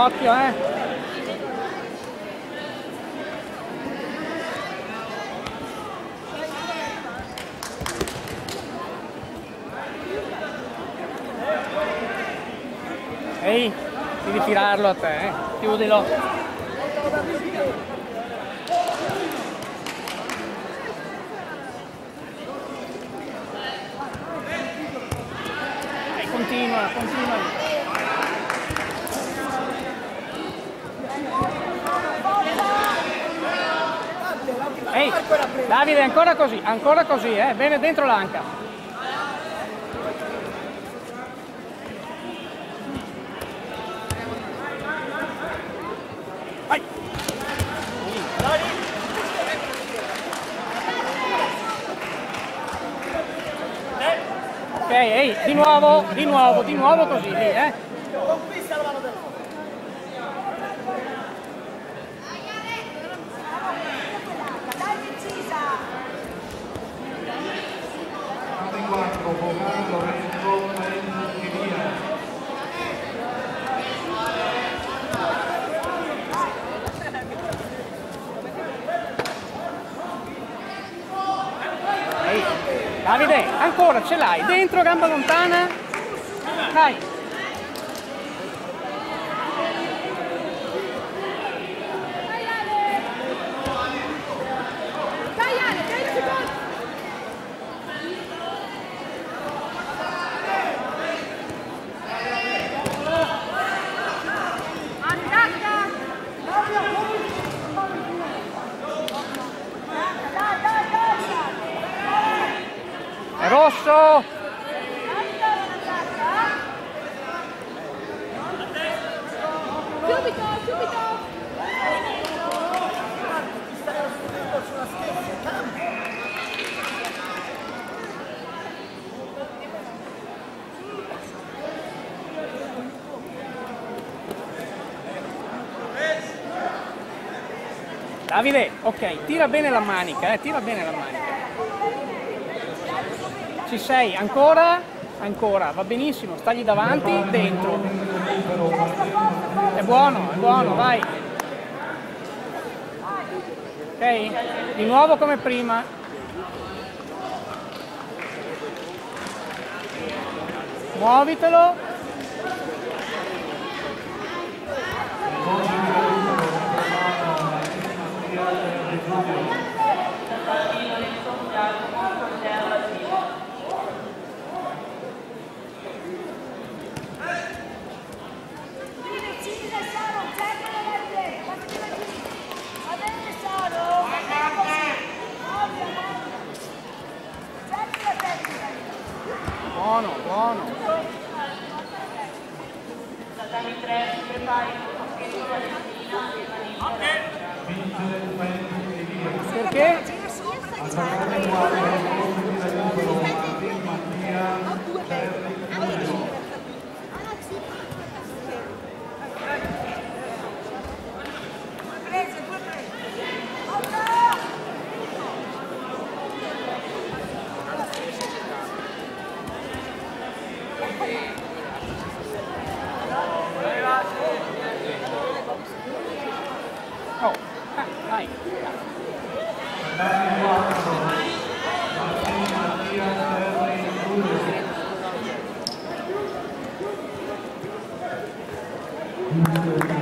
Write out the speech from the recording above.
Occhio, Ehi, devi tirarlo a te, chiudilo. Continua. Ehi, Davide, ancora così, bene dentro l'anca. Vai. Ok, ehi, di nuovo così, lì, Conquista la mano destra. Dai precisa. 4, Bocano, Lorenzo, Parenzo, Chiria. Ehi, Davide, ancora ce l'hai, dentro, gamba lontana, dai. È rosso! Subito! Davide, ok, tira bene la manica, tira bene la manica. Ci sei, ancora, va benissimo, stagli davanti, dentro. È buono, vai. Ok, di nuovo come prima. Muovitelo. Buono. Perché? Oh, dai. Thank you.